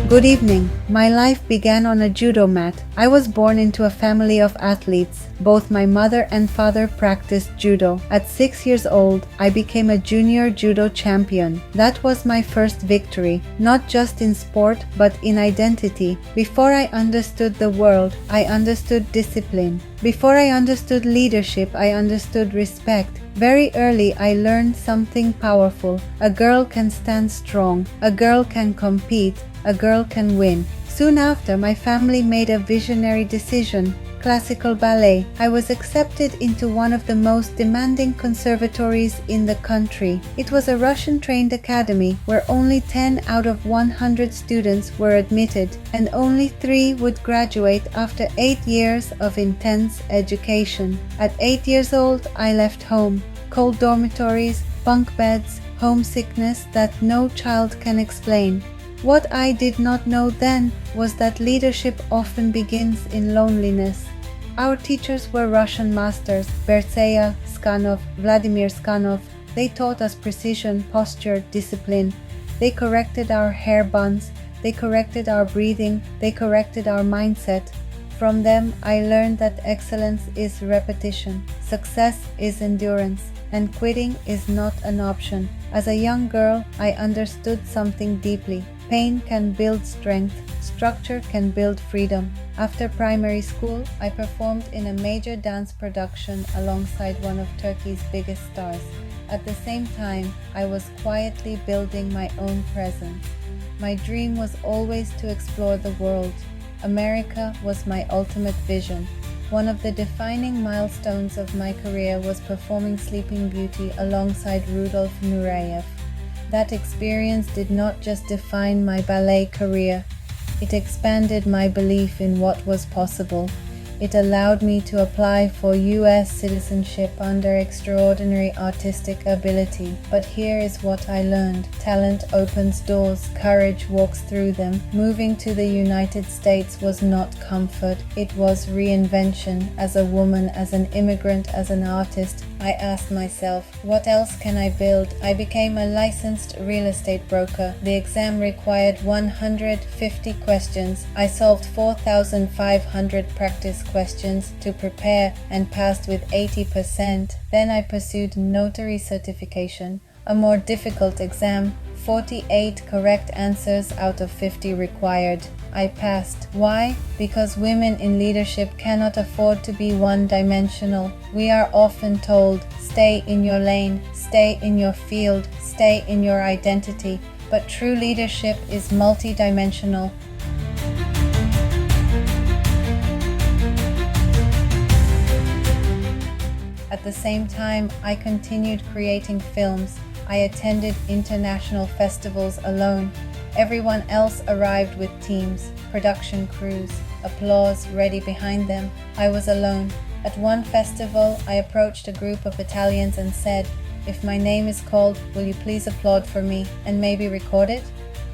Good evening. My life began on a judo mat. I was born into a family of athletes. Both my mother and father practiced judo. At 6 years old, I became a junior judo champion. That was my first victory, not just in sport, but in identity. Before I understood the world, I understood discipline. Before I understood leadership, I understood respect. Very early, I learned something powerful. A girl can stand strong. A girl can compete. A girl can win. Soon after, my family made a visionary decision: classical ballet. I was accepted into one of the most demanding conservatories in the country. It was a Russian-trained academy where only 10 out of 100 students were admitted, and only 3 would graduate after 8 years of intense education. At 8 years old, I left home. Cold dormitories, bunk beds, homesickness that no child can explain. What I did not know then was that leadership often begins in loneliness. Our teachers were Russian masters: Bertseya, Skanov, Vladimir Skanov. They taught us precision, posture, discipline. They corrected our hair buns. They corrected our breathing. They corrected our mindset. From them, I learned that excellence is repetition, success is endurance, and quitting is not an option. As a young girl, I understood something deeply. Pain can build strength. Structure can build freedom. After primary school, I performed in a major dance production alongside one of Turkey's biggest stars. At the same time, I was quietly building my own presence. My dream was always to explore the world. America was my ultimate vision. One of the defining milestones of my career was performing Sleeping Beauty alongside Rudolf Nureyev. That experience did not just define my ballet career, it expanded my belief in what was possible. It allowed me to apply for US citizenship under extraordinary artistic ability. But here is what I learned. Talent opens doors, courage walks through them. Moving to the United States was not comfort, it was reinvention. As a woman, as an immigrant, as an artist, I asked myself, what else can I build? I became a licensed real estate broker. The exam required 150 questions. I solved 4,500 practice questions to prepare and passed with 80%. Then I pursued notary certification, a more difficult exam. 48 correct answers out of 50 required. I passed. Why? Because women in leadership cannot afford to be one-dimensional. We are often told, stay in your lane, stay in your field, stay in your identity. But true leadership is multi-dimensional. At the same time, I continued creating films. I attended international festivals alone. Everyone else arrived with teams, production crews, applause ready behind them. I was alone. At one festival, I approached a group of Italians and said, "If my name is called, will you please applaud for me and maybe record it?"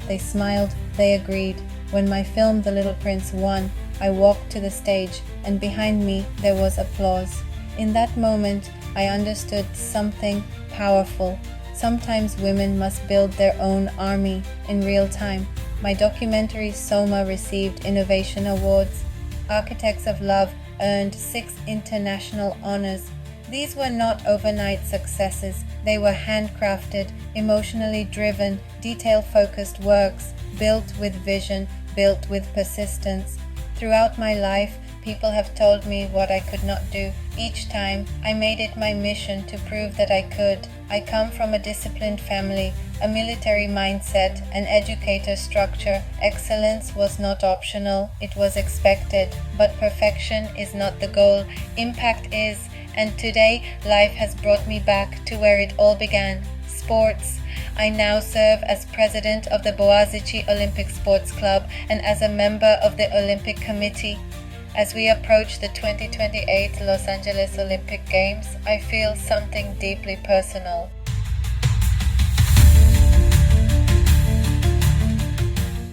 They smiled, they agreed. When my film The Little Prince won, I walked to the stage, and behind me there was applause. In that moment, I understood something powerful. Sometimes women must build their own army in real time. My documentary Soma received innovation awards. Architects of Love earned 6 international honors. These were not overnight successes. They were handcrafted, emotionally driven, detail-focused works, built with vision, built with persistence. Throughout my life, people have told me what I could not do. Each time, I made it my mission to prove that I could. I come from a disciplined family, a military mindset, an educator structure. Excellence was not optional, it was expected. But perfection is not the goal, impact is. And today, life has brought me back to where it all began, sports. I now serve as president of the Boğaziçi Olympic Sports Club and as a member of the Olympic Committee. As we approach the 2028 Los Angeles Olympic Games, I feel something deeply personal.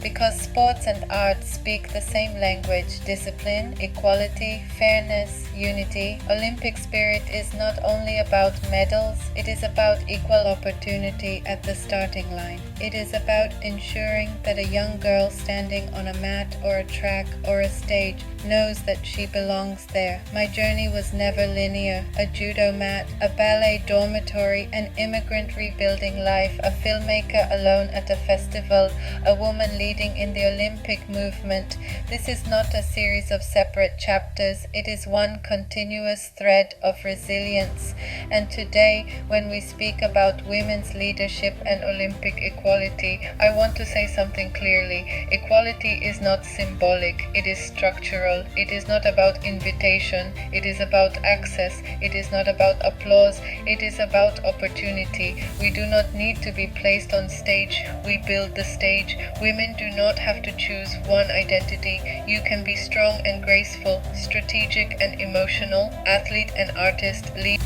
Because sports and art speak the same language: discipline, equality, fairness, unity. Olympic spirit is not only about medals, it is about equal opportunity at the starting line. It is about ensuring that a young girl standing on a mat or a track or a stage knows that she belongs there. My journey was never linear. A judo mat, a ballet dormitory, an immigrant rebuilding life, a filmmaker alone at a festival, a woman leading in the Olympic movement. This is not a series of separate chapters. It is one continuous thread of resilience. And today, when we speak about women's leadership and Olympic equality, I want to say something clearly. Equality is not symbolic, it is structural. It is not about invitation, it is about access. It is not about applause, it is about opportunity. We do not need to be placed on stage, we build the stage. Women do not have to choose one identity. You can be strong and graceful, strategic and emotional, athlete and artist, lead.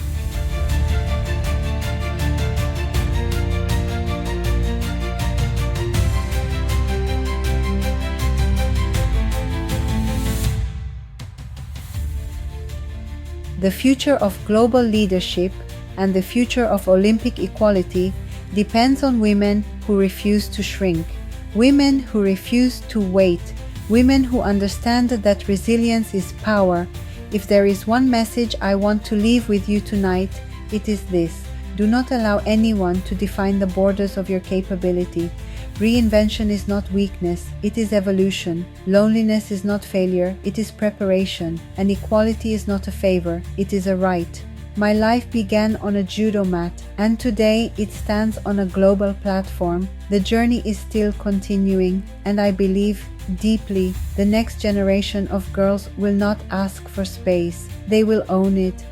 The future of global leadership and the future of Olympic equality depends on women who refuse to shrink, women who refuse to wait, women who understand that resilience is power. If there is one message I want to leave with you tonight, it is this: do not allow anyone to define the borders of your capability. Reinvention is not weakness, it is evolution. Loneliness is not failure, it is preparation. And equality is not a favor, it is a right. My life began on a judo mat, and today it stands on a global platform. The journey is still continuing, and I believe deeply the next generation of girls will not ask for space, they will own it.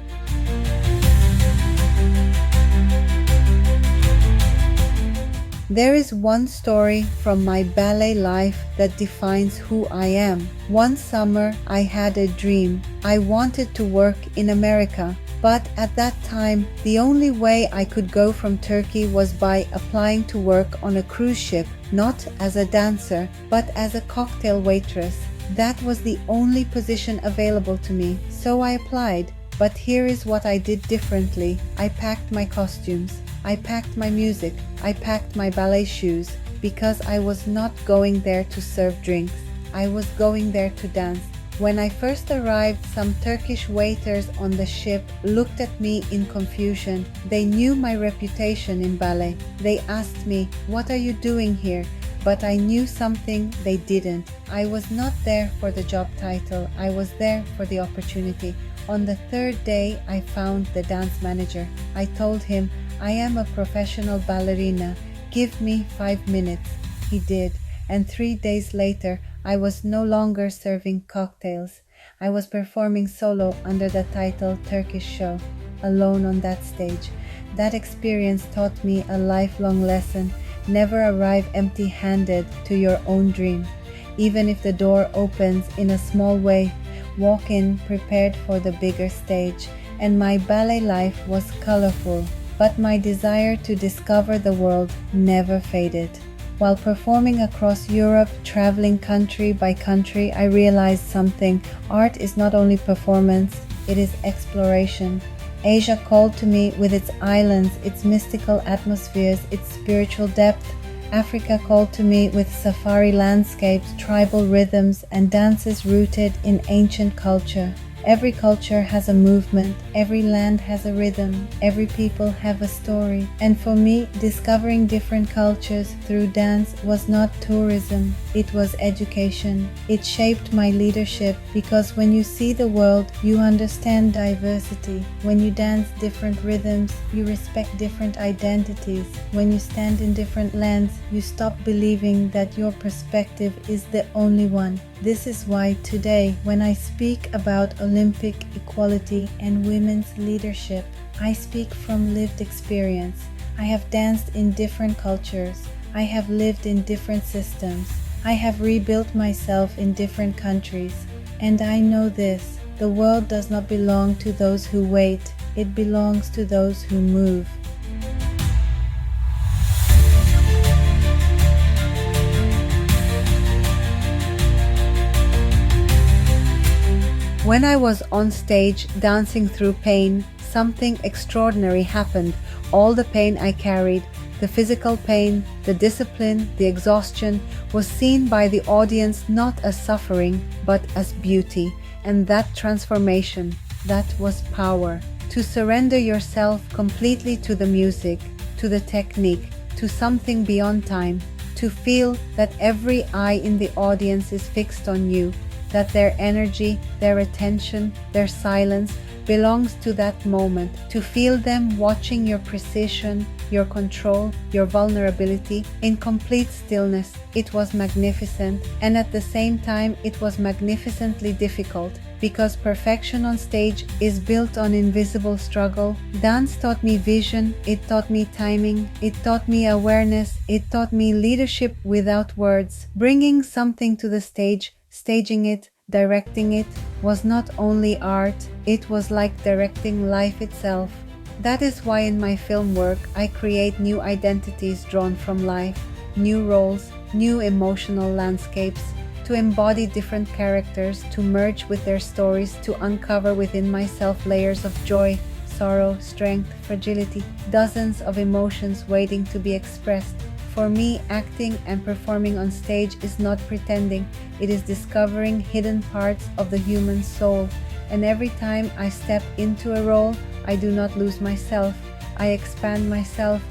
There is one story from my ballet life that defines who I am. One summer, I had a dream. I wanted to work in America, but at that time, the only way I could go from Turkey was by applying to work on a cruise ship, not as a dancer, but as a cocktail waitress. That was the only position available to me, so I applied. But here is what I did differently. I packed my costumes. I packed my music, I packed my ballet shoes, because I was not going there to serve drinks. I was going there to dance. When I first arrived, some Turkish waiters on the ship looked at me in confusion. They knew my reputation in ballet. They asked me, "What are you doing here?" But I knew something they didn't. I was not there for the job title, I was there for the opportunity. On the third day, I found the dance manager. I told him, "I am a professional ballerina. Give me 5 minutes." He did, and 3 days later, I was no longer serving cocktails. I was performing solo under the title Turkish Show, alone on that stage. That experience taught me a lifelong lesson. Never arrive empty-handed to your own dream. Even if the door opens in a small way, walk in prepared for the bigger stage. And my ballet life was colorful, but my desire to discover the world never faded. While performing across Europe, traveling country by country, I realized something. Art is not only performance, it is exploration. Asia called to me with its islands, its mystical atmospheres, its spiritual depth. Africa called to me with safari landscapes, tribal rhythms, and dances rooted in ancient culture. Every culture has a movement, every land has a rhythm, every people have a story. And for me, discovering different cultures through dance was not tourism, it was education. It shaped my leadership because when you see the world, you understand diversity. When you dance different rhythms, you respect different identities. When you stand in different lands, you stop believing that your perspective is the only one. This is why today, when I speak about Olympic equality and women's leadership, I speak from lived experience. I have danced in different cultures. I have lived in different systems. I have rebuilt myself in different countries. And I know this: the world does not belong to those who wait. It belongs to those who move. When I was on stage dancing through pain, something extraordinary happened. All the pain I carried, the physical pain, the discipline, the exhaustion, was seen by the audience not as suffering, but as beauty. And that transformation, that was power. To surrender yourself completely to the music, to the technique, to something beyond time. To feel that every eye in the audience is fixed on you, that their energy, their attention, their silence belongs to that moment. To feel them watching your precision, your control, your vulnerability in complete stillness. It was magnificent, and at the same time it was magnificently difficult, because perfection on stage is built on invisible struggle. Dance taught me vision, it taught me timing, it taught me awareness, it taught me leadership without words. Bringing something to the stage, staging it, directing it, was not only art, it was like directing life itself. That is why in my film work I create new identities drawn from life, new roles, new emotional landscapes, to embody different characters, to merge with their stories, to uncover within myself layers of joy, sorrow, strength, fragility, dozens of emotions waiting to be expressed. For me, acting and performing on stage is not pretending, it is discovering hidden parts of the human soul. And every time I step into a role, I do not lose myself. I expand myself,